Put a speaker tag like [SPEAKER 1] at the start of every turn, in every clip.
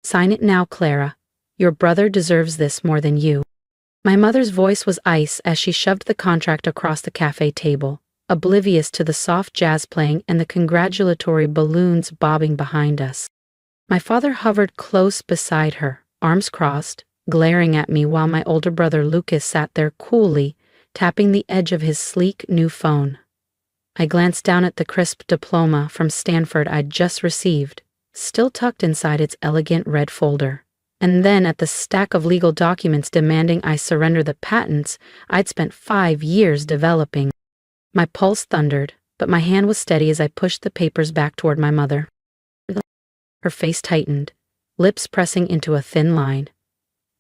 [SPEAKER 1] Sign it now, Clara. Your brother deserves this more than you. My mother's voice was ice as she shoved the contract across the cafe table, oblivious to the soft jazz playing and the congratulatory balloons bobbing behind us. My father hovered close beside her, arms crossed, glaring at me while my older brother Lucas sat there coolly, tapping the edge of his sleek new phone. I glanced down at the crisp diploma from Stanford I'd just received, still tucked inside its elegant red folder, and then at the stack of legal documents demanding I surrender the patents I'd spent 5 years developing. My pulse thundered, but my hand was steady as I pushed the papers back toward my mother. Her face tightened, lips pressing into a thin line.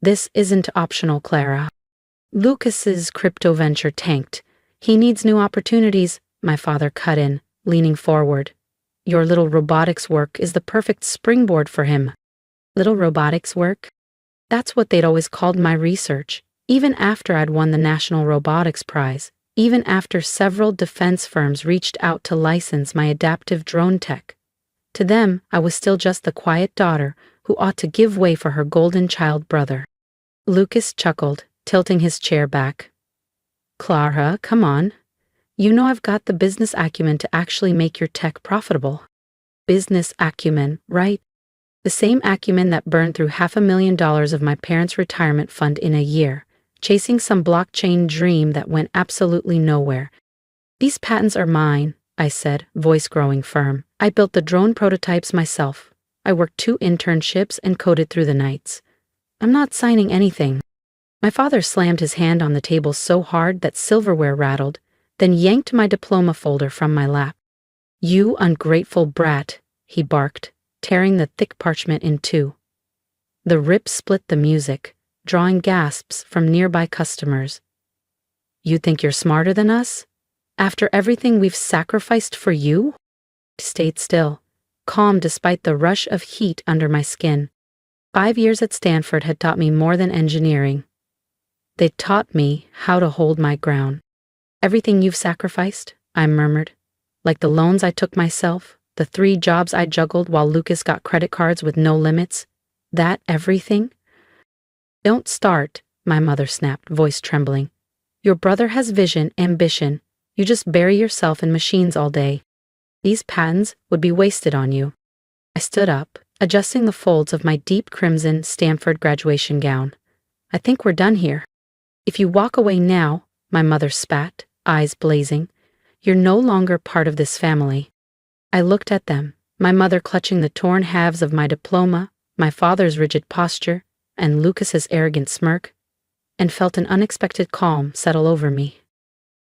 [SPEAKER 1] This isn't optional, Clara. Lucas's crypto venture tanked. He needs new opportunities, my father cut in, leaning forward. Your little robotics work is the perfect springboard for him. Little robotics work? That's what they'd always called my research, even after I'd won the National Robotics Prize, even after several defense firms reached out to license my adaptive drone tech. To them, I was still just the quiet daughter who ought to give way for her golden child brother. Lucas chuckled, tilting his chair back. Clara, come on. You know I've got the business acumen to actually make your tech profitable. Business acumen, right? The same acumen that burned through $500,000 of my parents' retirement fund in a year, chasing some blockchain dream that went absolutely nowhere. These patents are mine, I said, voice growing firm. I built the drone prototypes myself. I worked 2 internships and coded through the nights. I'm not signing anything. My father slammed his hand on the table so hard that silverware rattled, then yanked my diploma folder from my lap. You ungrateful brat, he barked, tearing the thick parchment in 2. The rip split the music, drawing gasps from nearby customers. You think you're smarter than us? After everything we've sacrificed for you? I stayed still, calm despite the rush of heat under my skin. 5 years at Stanford had taught me more than engineering. They taught me how to hold my ground. Everything you've sacrificed, I murmured, like the loans I took myself, the 3 jobs I juggled while Lucas got credit cards with no limits, that everything? Don't start, my mother snapped, voice trembling. Your brother has vision, ambition. You just bury yourself in machines all day. These patents would be wasted on you. I stood up, adjusting the folds of my deep crimson Stanford graduation gown. I think we're done here. If you walk away now, my mother spat, eyes blazing, you're no longer part of this family. I looked at them, my mother clutching the torn halves of my diploma, my father's rigid posture, and Lucas's arrogant smirk, and felt an unexpected calm settle over me.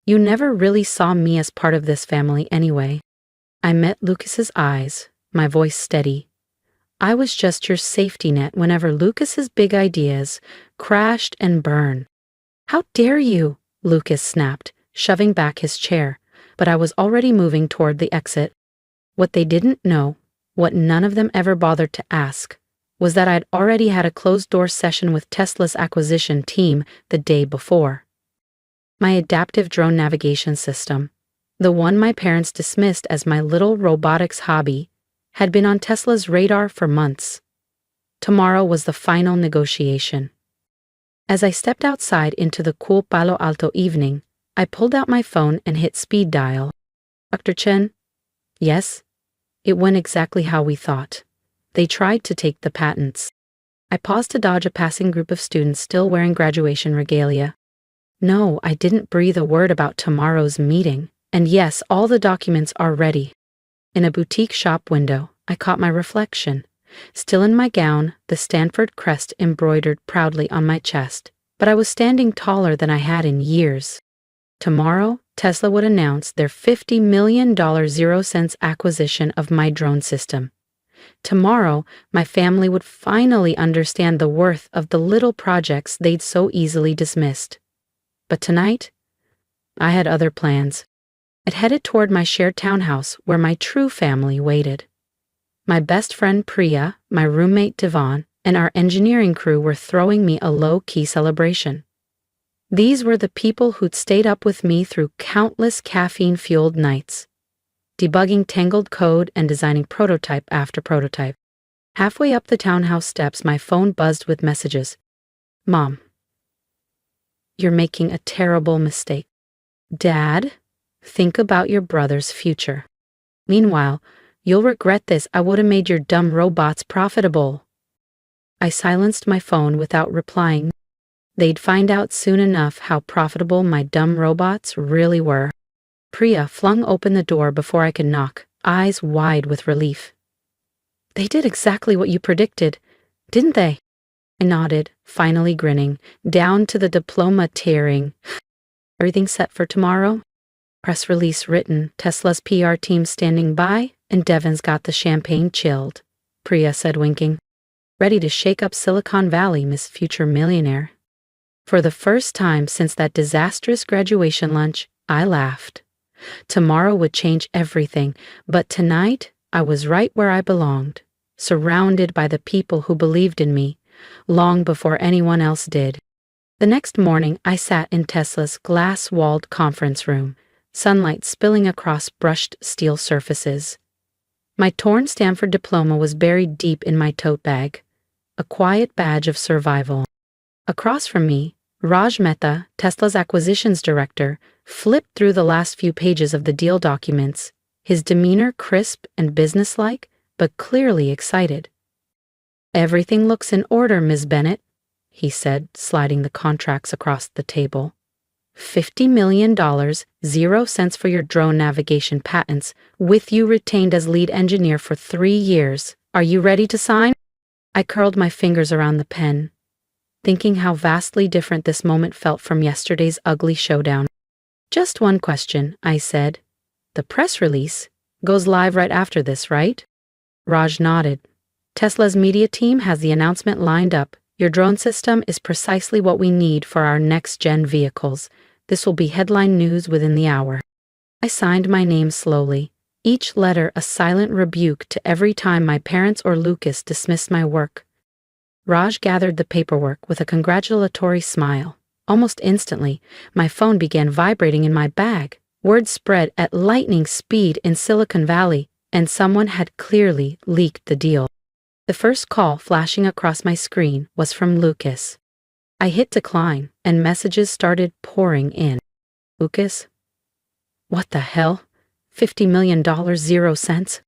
[SPEAKER 1] You never really saw me as part of this family anyway. I met Lucas's eyes, my voice steady. I was just your safety net whenever Lucas's big ideas crashed and burned. How dare you? Lucas snapped, shoving back his chair, but I was already moving toward the exit. What they didn't know, what none of them ever bothered to ask, was that I'd already had a closed-door session with Tesla's acquisition team the day before. My adaptive drone navigation system, the one my parents dismissed as my little robotics hobby, had been on Tesla's radar for months. Tomorrow was the final negotiation. As I stepped outside into the cool Palo Alto evening, I pulled out my phone and hit speed dial. Dr. Chen? Yes? It went exactly how we thought. They tried to take the patents. I paused to dodge a passing group of students still wearing graduation regalia. No, I didn't breathe a word about tomorrow's meeting. And yes, all the documents are ready. In a boutique shop window, I caught my reflection. Still in my gown, the Stanford crest embroidered proudly on my chest, but I was standing taller than I had in years. Tomorrow, Tesla would announce their $50 million 0-cents acquisition of my drone system. Tomorrow, my family would finally understand the worth of the little projects they'd so easily dismissed. But tonight, I had other plans. I'd headed toward my shared townhouse where my true family waited. My best friend Priya, my roommate Devon, and our engineering crew were throwing me a low-key celebration. These were the people who'd stayed up with me through countless caffeine-fueled nights, debugging tangled code and designing prototype after prototype. Halfway up the townhouse steps, my phone buzzed with messages. Mom, you're making a terrible mistake. Dad, think about your brother's future. Meanwhile, you'll regret this. I would have made your dumb robots profitable. I silenced my phone without replying. They'd find out soon enough how profitable my dumb robots really were. Priya flung open the door before I could knock, eyes wide with relief. They did exactly what you predicted, didn't they? I nodded, finally grinning, down to the diploma tearing. Everything set for tomorrow? Press release written, Tesla's PR team standing by, and Devin's got the champagne chilled, Priya said, winking. Ready to shake up Silicon Valley, Miss Future Millionaire. For the first time since that disastrous graduation lunch, I laughed. Tomorrow would change everything, but tonight I was right where I belonged, surrounded by the people who believed in me, long before anyone else did. The next morning, I sat in Tesla's glass-walled conference room, sunlight spilling across brushed steel surfaces. My torn Stanford diploma was buried deep in my tote bag, a quiet badge of survival. Across from me, Raj Mehta, Tesla's acquisitions director, flipped through the last few pages of the deal documents, his demeanor crisp and businesslike, but clearly excited. Everything looks in order, Ms. Bennett, he said, sliding the contracts across the table. $50 million, 0 cents for your drone navigation patents, with you retained as lead engineer for 3 years. Are you ready to sign? I curled my fingers around the pen, thinking how vastly different this moment felt from yesterday's ugly showdown. Just one question, I said. The press release goes live right after this, right? Raj nodded. Tesla's media team has the announcement lined up. Your drone system is precisely what we need for our next-gen vehicles. This will be headline news within the hour. I signed my name slowly, each letter a silent rebuke to every time my parents or Lucas dismissed my work. Raj gathered the paperwork with a congratulatory smile. Almost instantly, my phone began vibrating in my bag. Word spread at lightning speed in Silicon Valley, and someone had clearly leaked the deal. The first call flashing across my screen was from Lucas. I hit decline, and messages started pouring in. Lucas? What the hell? $50 million, 0 cents?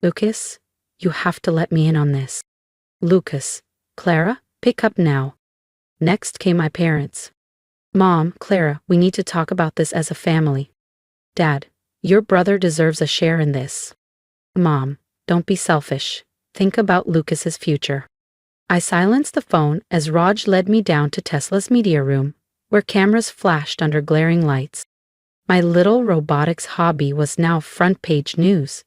[SPEAKER 1] Lucas, you have to let me in on this. Lucas, Clara, pick up now. Next came my parents. Mom, Clara, we need to talk about this as a family. Dad, your brother deserves a share in this. Mom, don't be selfish. Think about Lucas's future. I silenced the phone as Raj led me down to Tesla's media room, where cameras flashed under glaring lights. My little robotics hobby was now front-page news.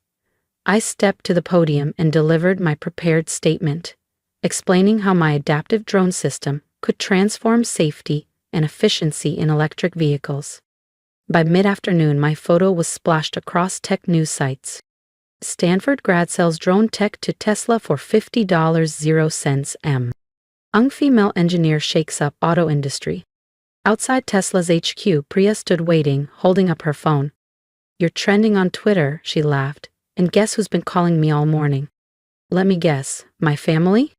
[SPEAKER 1] I stepped to the podium and delivered my prepared statement, explaining how my adaptive drone system could transform safety and efficiency in electric vehicles. By mid-afternoon, my photo was splashed across tech news sites. Stanford grad sells drone tech to Tesla for $50, 0 cents M. Young female engineer shakes up auto industry. Outside Tesla's HQ, Priya stood waiting, holding up her phone. You're trending on Twitter, she laughed. And guess who's been calling me all morning? Let me guess, my family?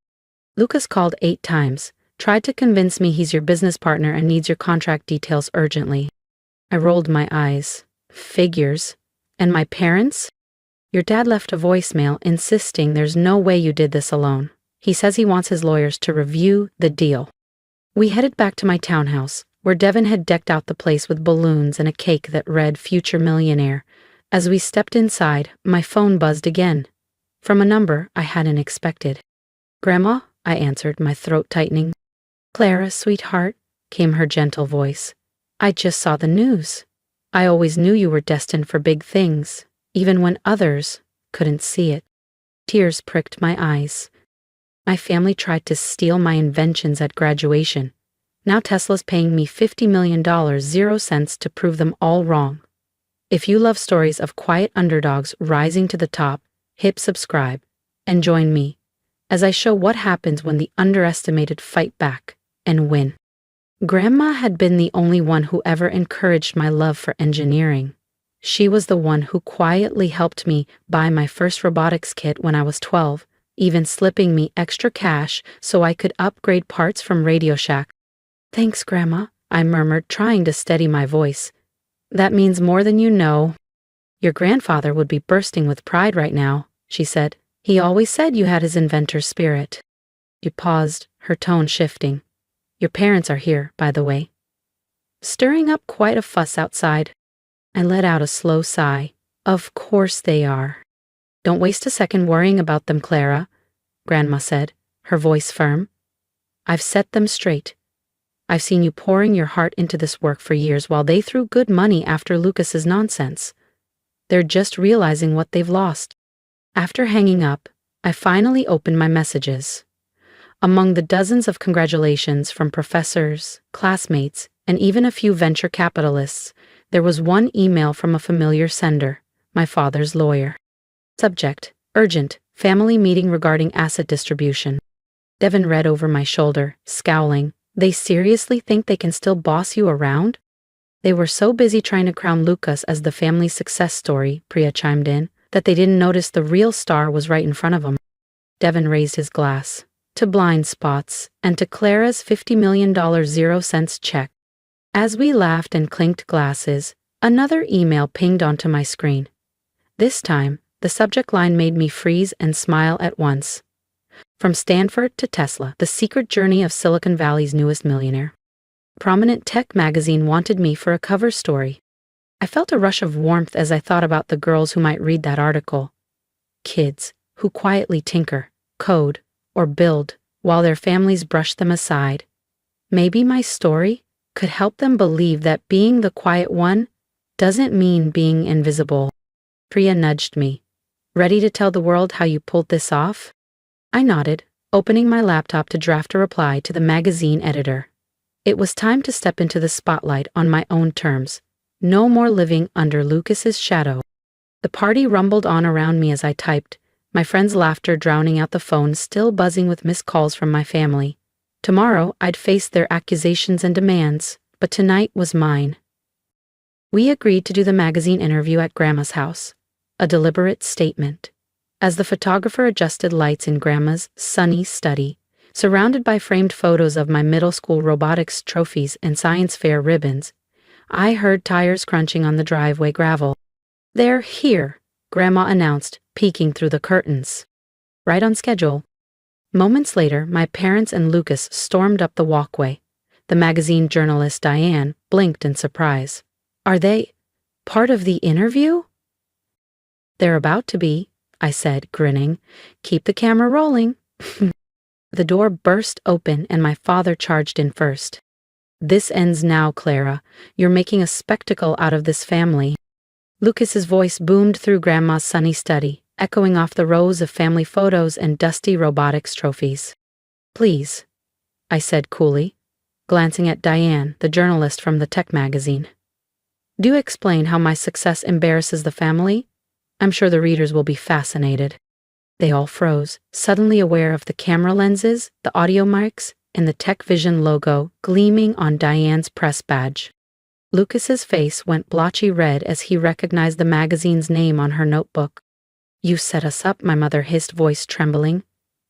[SPEAKER 1] Lucas called 8 times, tried to convince me he's your business partner and needs your contract details urgently. I rolled my eyes. Figures. And my parents? Your dad left a voicemail insisting there's no way you did this alone. He says he wants his lawyers to review the deal. We headed back to my townhouse, where Devin had decked out the place with balloons and a cake that read Future Millionaire. As we stepped inside, my phone buzzed again, from a number I hadn't expected. Grandma, I answered, my throat tightening. Clara, sweetheart, came her gentle voice. I just saw the news. I always knew you were destined for big things, even when others couldn't see it. Tears pricked my eyes. My family tried to steal my inventions at graduation. Now Tesla's paying me $50 million, 0 cents to prove them all wrong. If you love stories of quiet underdogs rising to the top, hit subscribe and join me as I show what happens when the underestimated fight back and win. Grandma had been the only one who ever encouraged my love for engineering. She was the one who quietly helped me buy my first robotics kit when I was 12, even slipping me extra cash so I could upgrade parts from Radio Shack. Thanks, Grandma, I murmured, trying to steady my voice. That means more than you know. Your grandfather would be bursting with pride right now, she said. He always said you had his inventor's spirit. She paused, her tone shifting. Your parents are here, by the way. Stirring up quite a fuss outside. I let out a slow sigh. Of course they are. Don't waste a second worrying about them, Clara, Grandma said, her voice firm. I've set them straight. I've seen you pouring your heart into this work for years while they threw good money after Lucas's nonsense. They're just realizing what they've lost. After hanging up, I finally opened my messages. Among the dozens of congratulations from professors, classmates, and even a few venture capitalists, there was one email from a familiar sender, my father's lawyer. Subject: urgent, family meeting regarding asset distribution. Devin read over my shoulder, scowling. They seriously think they can still boss you around? They were so busy trying to crown Lucas as the family's success story, Priya chimed in, that they didn't notice the real star was right in front of them. Devin raised his glass. To blind spots, and to Clara's $50 million 0 cents check. As we laughed and clinked glasses, another email pinged onto my screen. This time, the subject line made me freeze and smile at once. From Stanford to Tesla, the secret journey of Silicon Valley's newest millionaire. Prominent tech magazine wanted me for a cover story. I felt a rush of warmth as I thought about the girls who might read that article. Kids who quietly tinker, code, or build while their families brush them aside. Maybe my story could help them believe that being the quiet one doesn't mean being invisible. Priya nudged me. Ready to tell the world how you pulled this off? I nodded, opening my laptop to draft a reply to the magazine editor. It was time to step into the spotlight on my own terms. No more living under Lucas's shadow. The party rumbled on around me as I typed, my friends' laughter drowning out the phone still buzzing with missed calls from my family. Tomorrow I'd face their accusations and demands, but tonight was mine. We agreed to do the magazine interview at Grandma's house. A deliberate statement. As the photographer adjusted lights in Grandma's sunny study, surrounded by framed photos of my middle school robotics trophies and science fair ribbons, I heard tires crunching on the driveway gravel. They're here, Grandma announced, peeking through the curtains. Right on schedule. Moments later, my parents and Lucas stormed up the walkway. The magazine journalist Diane blinked in surprise. Are they part of the interview? They're about to be, I said, grinning. Keep the camera rolling. The door burst open and my father charged in first. This ends now, Clara. You're making a spectacle out of this family. Lucas's voice boomed through Grandma's sunny study, echoing off the rows of family photos and dusty robotics trophies. Please, I said coolly, glancing at Diane, the journalist from the tech magazine. Do explain how my success embarrasses the family. I'm sure the readers will be fascinated. They all froze, suddenly aware of the camera lenses, the audio mics, and the Tech Vision logo gleaming on Diane's press badge. Lucas's face went blotchy red as he recognized the magazine's name on her notebook. You set us up, my mother hissed, voice trembling.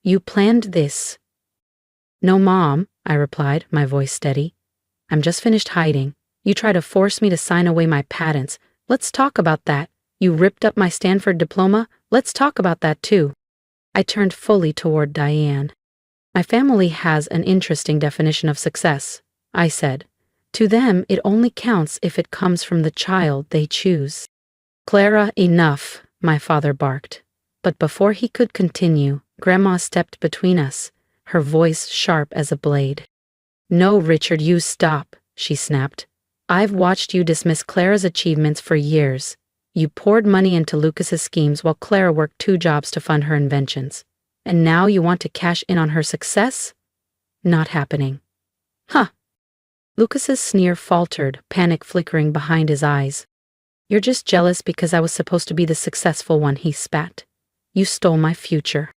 [SPEAKER 1] You planned this. No, Mom, I replied, my voice steady. I'm just finished hiding. You try to force me to sign away my patents. Let's talk about that. You ripped up my Stanford diploma. Let's talk about that too. I turned fully toward Diane. My family has an interesting definition of success, I said. To them, it only counts if it comes from the child they choose. Clara, enough, my father barked. But before he could continue, Grandma stepped between us, her voice sharp as a blade. No, Richard, you stop, she snapped. I've watched you dismiss Clara's achievements for years. You poured money into Lucas's schemes while Clara worked 2 jobs to fund her inventions. And now you want to cash in on her success? Not happening. Huh. Lucas's sneer faltered, panic flickering behind his eyes. You're just jealous because I was supposed to be the successful one, he spat. You stole my future.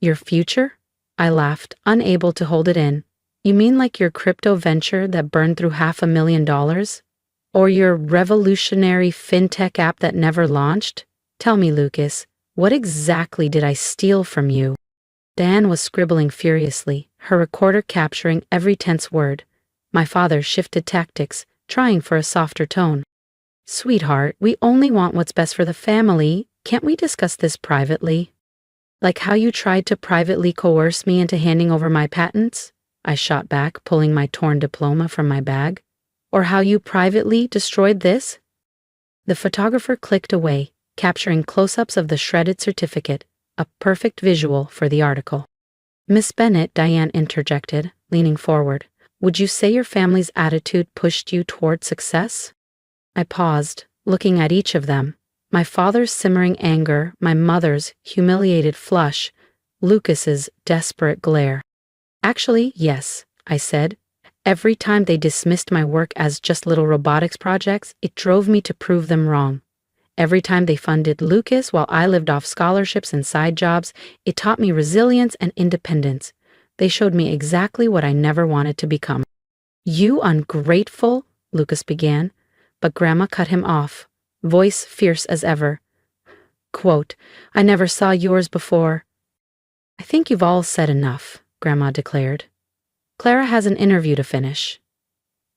[SPEAKER 1] Your future? I laughed, unable to hold it in. You mean like your crypto venture that burned through $500,000? Or your revolutionary fintech app that never launched? Tell me, Lucas, what exactly did I steal from you? Diane was scribbling furiously, her recorder capturing every tense word. My father shifted tactics, trying for a softer tone. Sweetheart, we only want what's best for the family. Can't we discuss this privately? Like how you tried to privately coerce me into handing over my patents? I shot back, pulling my torn diploma from my bag. Or how you privately destroyed this? The photographer clicked away, capturing close-ups of the shredded certificate, a perfect visual for the article. Miss Bennett, Diane interjected, leaning forward. Would you say your family's attitude pushed you toward success? I paused, looking at each of them. My father's simmering anger, my mother's humiliated flush, Lucas's desperate glare. Actually, yes, I said. Every time they dismissed my work as just little robotics projects, it drove me to prove them wrong. Every time they funded Lucas while I lived off scholarships and side jobs, it taught me resilience and independence. They showed me exactly what I never wanted to become. You ungrateful, Lucas began, but Grandma cut him off, voice fierce as ever. Quote, I never saw yours before. I think you've all said enough, Grandma declared. Clara has an interview to finish.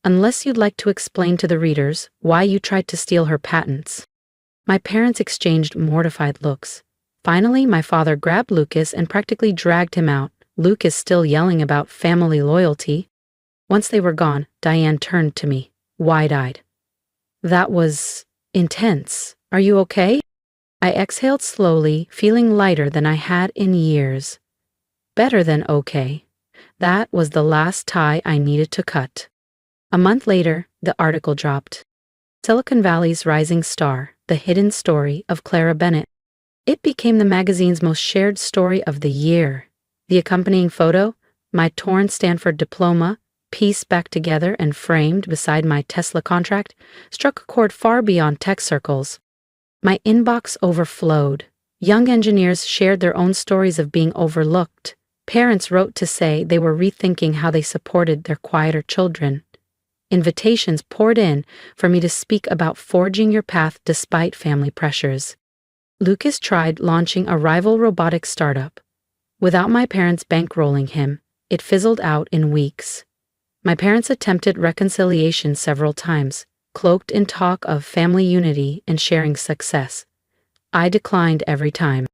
[SPEAKER 1] Unless you'd like to explain to the readers why you tried to steal her patents. My parents exchanged mortified looks. Finally, my father grabbed Lucas and practically dragged him out, Lucas still yelling about family loyalty. Once they were gone, Diane turned to me, wide-eyed. That was intense. Are you okay? I exhaled slowly, feeling lighter than I had in years. Better than okay. That was the last tie I needed to cut. A month later, the article dropped. Silicon Valley's Rising Star, the hidden story of Clara Bennett. It became the magazine's most shared story of the year. The accompanying photo, my torn Stanford diploma, pieced back together and framed beside my Tesla contract, struck a chord far beyond tech circles. My inbox overflowed. Young engineers shared their own stories of being overlooked. Parents wrote to say they were rethinking how they supported their quieter children. Invitations poured in for me to speak about forging your path despite family pressures. Lucas tried launching a rival robotics startup. Without my parents bankrolling him, it fizzled out in weeks. My parents attempted reconciliation several times, cloaked in talk of family unity and sharing success. I declined every time.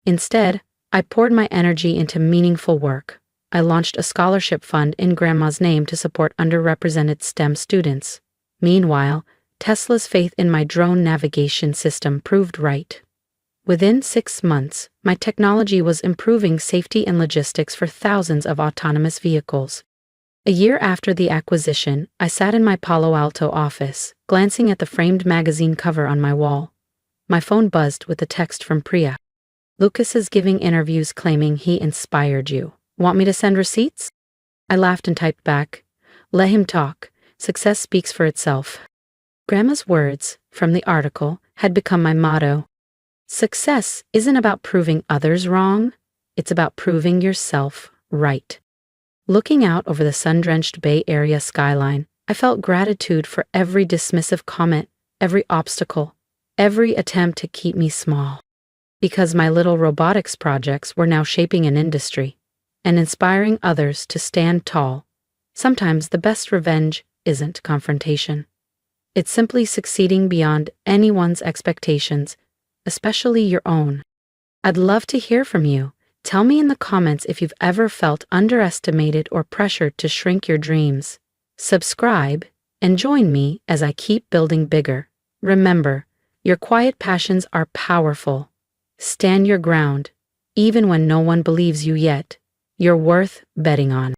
[SPEAKER 1] Instead, I poured my energy into meaningful work. I launched a scholarship fund in Grandma's name to support underrepresented STEM students. Meanwhile, Tesla's faith in my drone navigation system proved right. Within 6 months, my technology was improving safety and logistics for thousands of autonomous vehicles. A year after the acquisition, I sat in my Palo Alto office, glancing at the framed magazine cover on my wall. My phone buzzed with a text from Priya. Lucas is giving interviews claiming he inspired you. Want me to send receipts? I laughed and typed back, let him talk. Success speaks for itself. Grandma's words, from the article, had become my motto. Success isn't about proving others wrong, it's about proving yourself right. Looking out over the sun-drenched Bay Area skyline, I felt gratitude for every dismissive comment, every obstacle, every attempt to keep me small. Because my little robotics projects were now shaping an industry and inspiring others to stand tall. Sometimes the best revenge isn't confrontation. It's simply succeeding beyond anyone's expectations, especially your own. I'd love to hear from you. Tell me in the comments if you've ever felt underestimated or pressured to shrink your dreams. Subscribe and join me as I keep building bigger. Remember, your quiet passions are powerful. Stand your ground, even when no one believes you yet. You're worth betting on.